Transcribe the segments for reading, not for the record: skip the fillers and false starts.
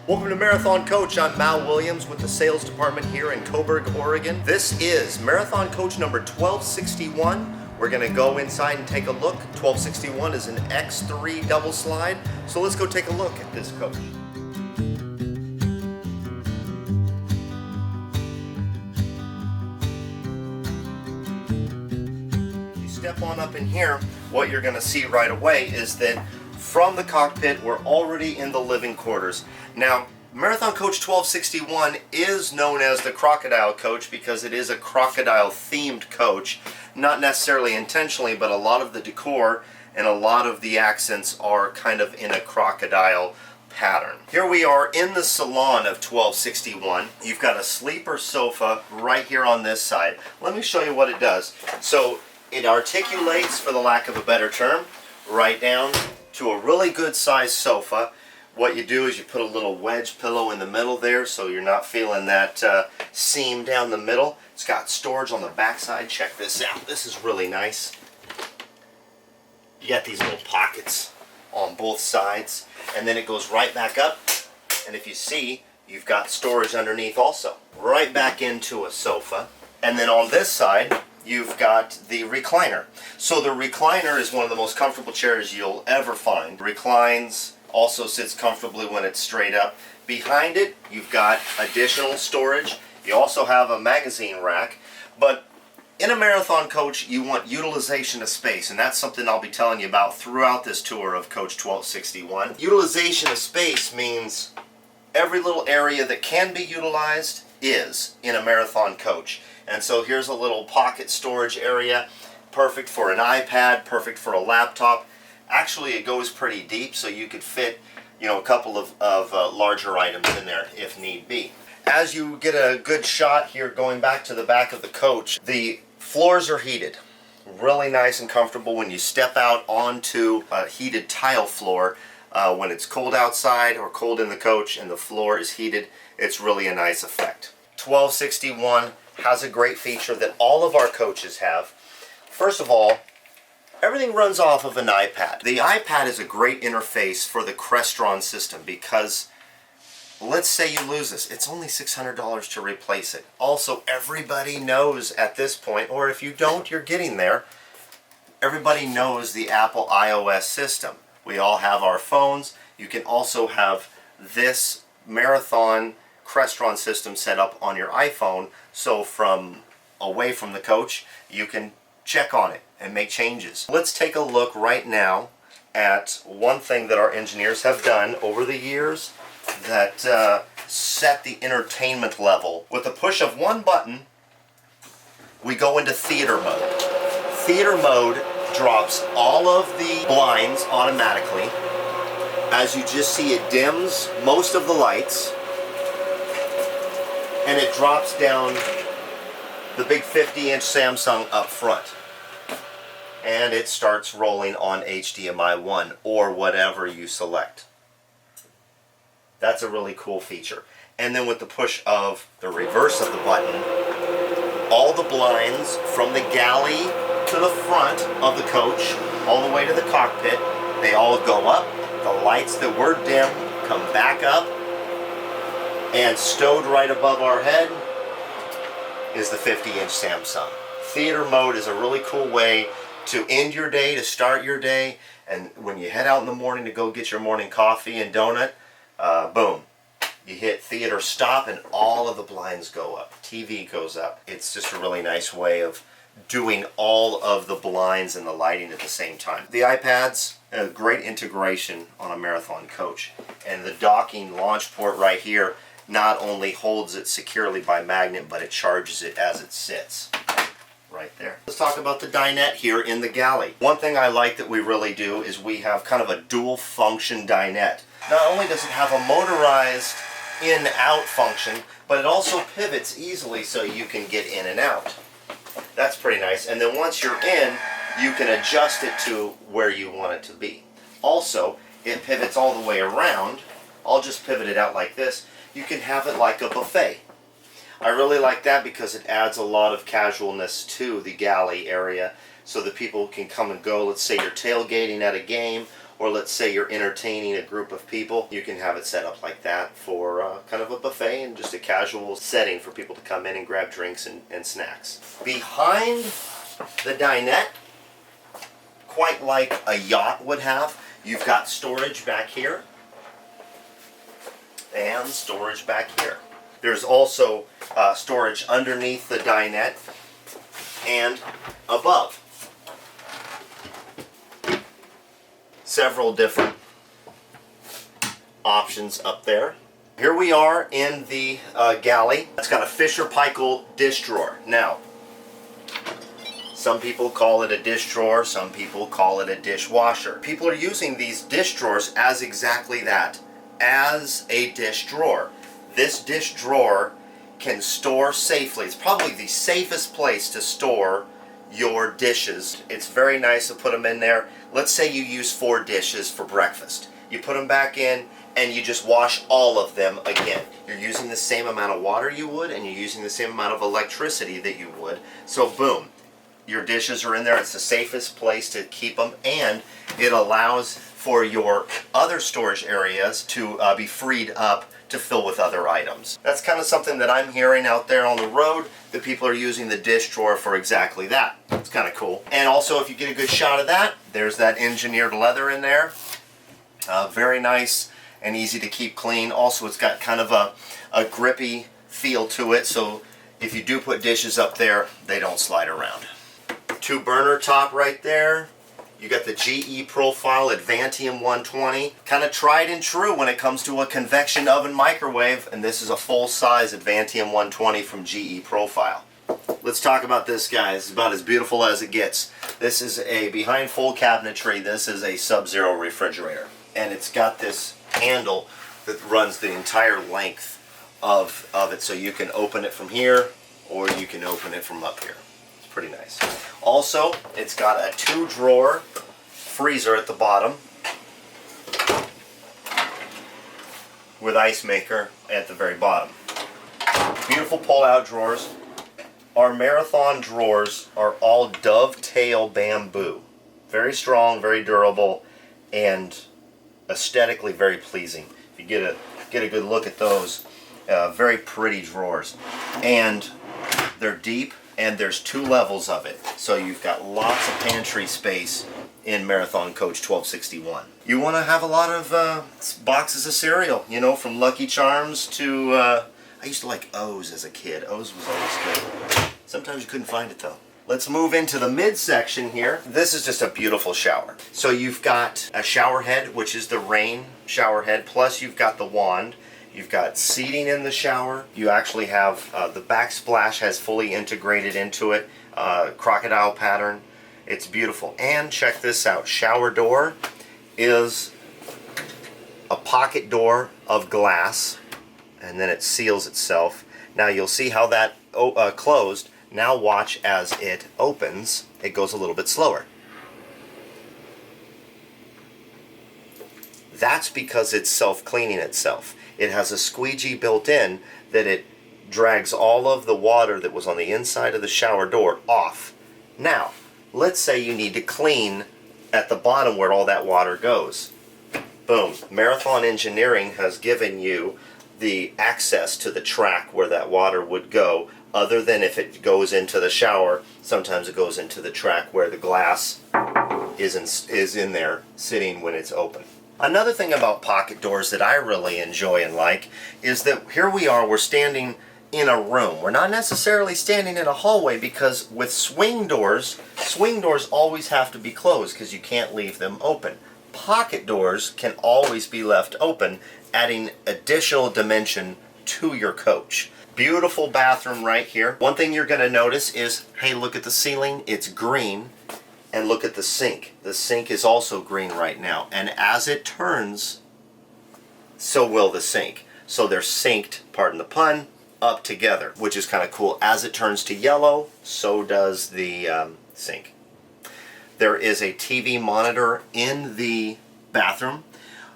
Welcome to Marathon Coach. I'm Mal Williams with the sales department here in Coburg, Oregon. This is Marathon Coach number 1261. We're going to go inside and take a look. 1261 is an X3 double slide. So let's go take a look at this coach. You step on up in here, what you're going to see right away is that from the cockpit, we're already in the living quarters. Now, Marathon Coach 1261 is known as the crocodile coach because it is a crocodile themed coach. Not necessarily intentionally, but a lot of the decor and a lot of the accents are kind of in a crocodile pattern. Here we are in the salon of 1261. You've got a sleeper sofa right here on this side. Let me show you what it does. So it articulates, for the lack of a better term, right down to a really good sized sofa. What you do is you put a little wedge pillow in the middle there so you're not feeling that seam down the middle. It's got storage on the back side. Check this out. This is really nice. You got these little pockets on both sides, and then it goes right back up, and if you see, you've got storage underneath also. Right back into a sofa. And then on this side, you've got the recliner. So the recliner is one of the most comfortable chairs you'll ever find. Reclines, also sits comfortably when it's straight up. Behind it, you've got additional storage. You also have a magazine rack. But in a Marathon Coach, you want utilization of space, and that's something I'll be telling you about throughout this tour of Coach 1261. Utilization of space means every little area that can be utilized is in a Marathon Coach. And so here's a little pocket storage area, perfect for an iPad, perfect for a laptop. Actually, it goes pretty deep, so you could fit, a couple of larger items in there if need be. As you get a good shot here, going back to the back of the coach, the floors are heated. Really nice and comfortable when you step out onto a heated tile floor. When it's cold outside or cold in the coach and the floor is heated, it's really a nice effect. 1261 has a great feature that all of our coaches have. First of all, everything runs off of an iPad. The iPad is a great interface for the Crestron system because let's say you lose this. It's only $600 to replace it. Also, everybody knows at this point, or if you don't, you're getting there, everybody knows the Apple iOS system. We all have our phones. You can also have this Marathon Crestron system set up on your iPhone, so from away from the coach you can check on it and make changes. Let's take a look right now at one thing that our engineers have done over the years that set the entertainment level. With the push of one button, we go into theater mode. Theater mode drops all of the blinds automatically. As you just see, it dims most of the lights, and it drops down the big 50-inch Samsung up front. And it starts rolling on HDMI 1 or whatever you select. That's a really cool feature. And then with the push of the reverse of the button, all the blinds from the galley to the front of the coach, all the way to the cockpit, they all go up. The lights that were dim come back up. And stowed right above our head is the 50-inch Samsung. Theater mode is a really cool way to end your day, to start your day, and when you head out in the morning to go get your morning coffee and donut, boom, you hit theater stop and all of the blinds go up. TV goes up. It's just a really nice way of doing all of the blinds and the lighting at the same time. The iPads, a great integration on a Marathon Coach, and the docking launch port right here not only holds it securely by magnet, but it charges it as it sits. Right there. Let's talk about the dinette here in the galley. One thing I like that we really do is we have kind of a dual function dinette. Not only does it have a motorized in-out function, but it also pivots easily so you can get in and out. That's pretty nice. And then once you're in, you can adjust it to where you want it to be. Also, it pivots all the way around. I'll just pivot it out like this. You can have it like a buffet. I really like that because it adds a lot of casualness to the galley area so that people can come and go. Let's say you're tailgating at a game, or let's say you're entertaining a group of people, you can have it set up like that for kind of a buffet and just a casual setting for people to come in and grab drinks and snacks. Behind the dinette, quite like a yacht would have, you've got storage back here and storage back here. There's also storage underneath the dinette and above. Several different options up there. Here we are in the galley. It's got a Fisher-Paykel dish drawer. Now, some people call it a dish drawer, some people call it a dishwasher. People are using these dish drawers as exactly that, as a dish drawer. This dish drawer can store safely. It's probably the safest place to store your dishes. It's very nice to put them in there. Let's say you use 4 dishes for breakfast. You put them back in and you just wash all of them again. You're using the same amount of water you would, and you're using the same amount of electricity that you would. So boom, your dishes are in there. It's the safest place to keep them, and it allows for your other storage areas to be freed up to fill with other items. That's kind of something that I'm hearing out there on the road, that people are using the dish drawer for exactly that. It's kind of cool. And also, if you get a good shot of that, there's that engineered leather in there. Very nice and easy to keep clean. Also, it's got kind of a grippy feel to it, so if you do put dishes up there, they don't slide around. 2 burner top right there. You got the GE Profile Advantium 120. Kind of tried and true when it comes to a convection oven microwave, and this is a full-size Advantium 120 from GE Profile. Let's talk about this, guys. It's about as beautiful as it gets. This is a behind full cabinetry. This is a Sub-Zero refrigerator, and it's got this handle that runs the entire length of it, so you can open it from here or you can open it from up here. Pretty nice. Also, it's got a 2-drawer freezer at the bottom with ice maker at the very bottom. Beautiful pull-out drawers. Our Marathon drawers are all dovetail bamboo. Very strong, very durable, and aesthetically very pleasing. If you get a good look at those, very pretty drawers. And they're deep, and there's 2 levels of it, so you've got lots of pantry space in Marathon Coach 1261. You want to have a lot of boxes of cereal, you know, from Lucky Charms to I used to like O's as a kid. O's was always good. Sometimes you couldn't find it though. Let's move into the midsection here. This is just a beautiful shower. So you've got a shower head, which is the rain shower head, plus you've got the wand. You've got seating in the shower. You actually have the backsplash has fully integrated into it, crocodile pattern. It's beautiful. And check this out, shower door is a pocket door of glass, and then it seals itself. Now you'll see how that closed. Now watch as it opens. It goes a little bit slower. That's because it's self-cleaning itself. It has a squeegee built in that it drags all of the water that was on the inside of the shower door off. Now, let's say you need to clean at the bottom where all that water goes. Boom. Marathon Engineering has given you the access to the track where that water would go, other than if it goes into the shower. Sometimes it goes into the track where the glass is in there sitting when it's open. Another thing about pocket doors that I really enjoy and like is that here we are, we're standing in a room. We're not necessarily standing in a hallway, because with swing doors always have to be closed because you can't leave them open. Pocket doors can always be left open, adding additional dimension to your coach. Beautiful bathroom right here. One thing you're going to notice is, hey, look at the ceiling, it's green. And look at the sink. The sink is also green right now. And as it turns, so will the sink. So they're synced, pardon the pun, up together, which is kind of cool. As it turns to yellow, so does the sink. There is a TV monitor in the bathroom.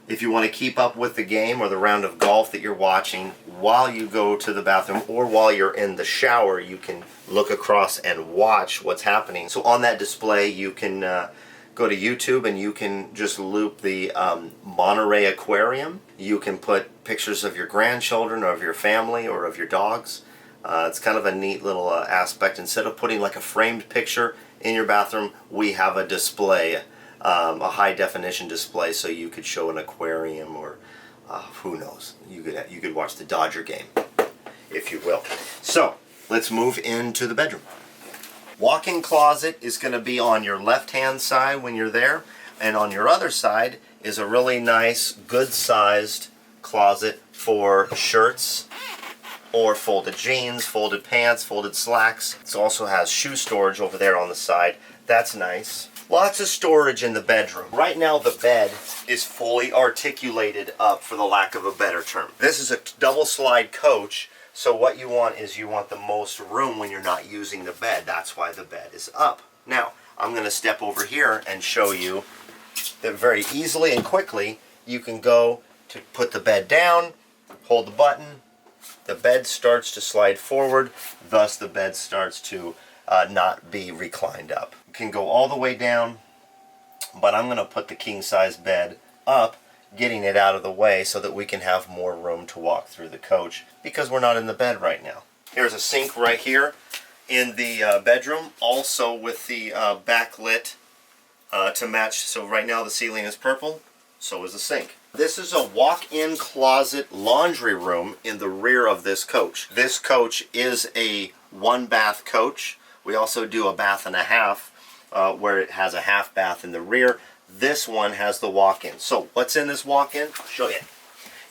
If you want to keep up with the game or the round of golf that you're watching while you go to the bathroom or while you're in the shower, you can look across and watch what's happening. So on that display, you can Go to YouTube and you can just loop the Monterey Aquarium. You can put pictures of your grandchildren or of your family or of your dogs. It's kind of a neat little aspect. Instead of putting like a framed picture in your bathroom, we have a display, a high definition display, so you could show an aquarium or who knows, you could watch the Dodger game, if you will. So let's move into the bedroom. Walk-in closet is going to be on your left-hand side when you're there, and on your other side is a really nice, good-sized closet for shirts or folded jeans, folded pants, folded slacks. It also has shoe storage over there on the side. That's nice. Lots of storage in the bedroom. Right now the bed is fully articulated up, for the lack of a better term. This is a double slide coach. So what you want is you want the most room when you're not using the bed. That's why the bed is up. Now, I'm going to step over here and show you that very easily and quickly you can go to put the bed down, hold the button, the bed starts to slide forward, thus the bed starts to not be reclined up. You can go all the way down, but I'm going to put the king-size bed up, getting it out of the way so that we can have more room to walk through the coach, because we're not in the bed right now. Here's a sink right here in the bedroom, also with the backlit to match. So right now the ceiling is purple, so is the sink. This is a walk-in closet laundry room in the rear of this coach. This coach is a one-bath coach. We also do a bath and a half where it has a half bath in the rear. This one has the walk-in. So what's in this walk-in? I'll show you.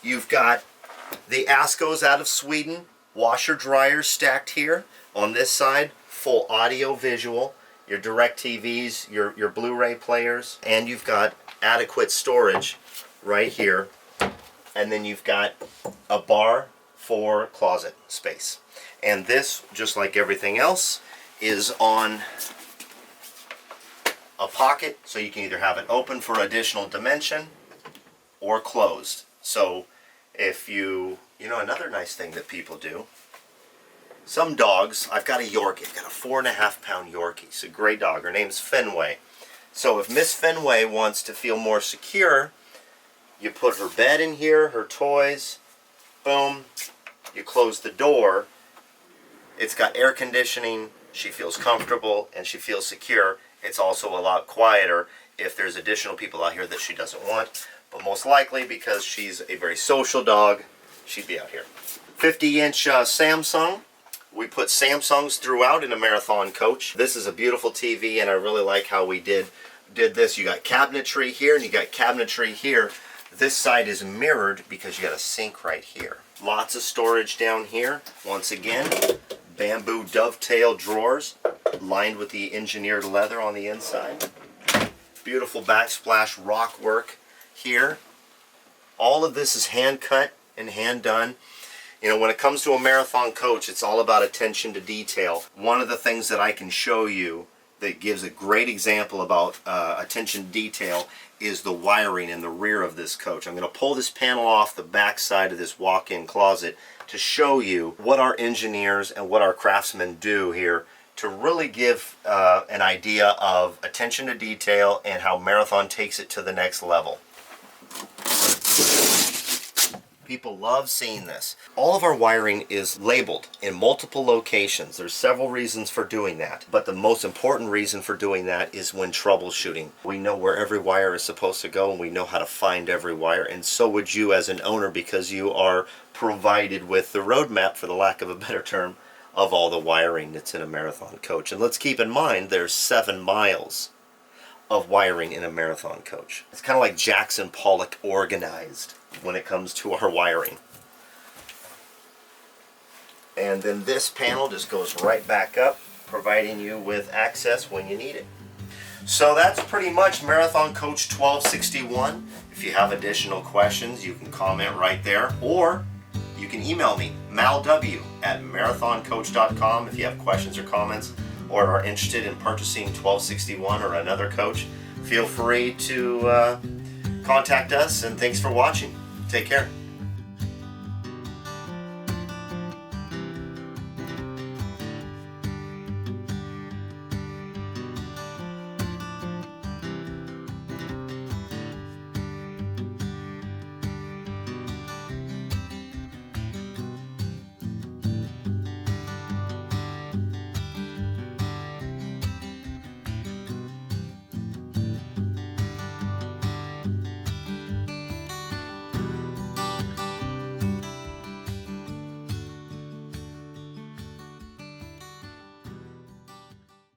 You've got the Askos out of Sweden, washer dryers stacked here. On this side, full audio visual, your direct TVs, your Blu-ray players, and you've got adequate storage right here. And then you've got a bar for closet space. And this, just like everything else, is on a pocket, so you can either have it open for additional dimension or closed. So if you know, another nice thing that people do, some dogs, I've got a Yorkie, I've got a 4.5-pound Yorkie. It's a great dog. Her name's Fenway. So if Miss Fenway wants to feel more secure, you put her bed in here, her toys, boom, you close the door. It's got air conditioning, she feels comfortable, and she feels secure. It's also a lot quieter if there's additional people out here that she doesn't want, but most likely, because she's a very social dog, she'd be out here. 50-inch Samsung. We put Samsungs throughout in a Marathon coach. This is a beautiful TV, and I really like how we did this. You got cabinetry here, and you got cabinetry here. This side is mirrored because you got a sink right here. Lots of storage down here. Once again, bamboo dovetail drawers lined with the engineered leather on the inside. Beautiful backsplash rock work here. All of this is hand cut and hand done. You know, when it comes to a Marathon coach, it's all about attention to detail. One of the things that I can show you that gives a great example about attention to detail is the wiring in the rear of this coach. I'm going to pull this panel off the back side of this walk-in closet to show you what our engineers and what our craftsmen do here to really give an idea of attention to detail and how Marathon takes it to the next level. People love seeing this. All of our wiring is labeled in multiple locations. There's several reasons for doing that, but the most important reason for doing that is when troubleshooting. We know where every wire is supposed to go, and we know how to find every wire, and so would you as an owner, because you are provided with the roadmap, for the lack of a better term, of all the wiring that's in a Marathon coach. And let's keep in mind there's 7 miles of wiring in a Marathon coach. It's kind of like Jackson Pollock organized when it comes to our wiring. And then this panel just goes right back up, providing you with access when you need it. So that's pretty much Marathon Coach 1261. If you have additional questions, you can comment right there, or you can email me, malw@marathoncoach.com, if you have questions or comments, or are interested in purchasing 1261 or another coach. Feel free to contact us, and thanks for watching. Take care.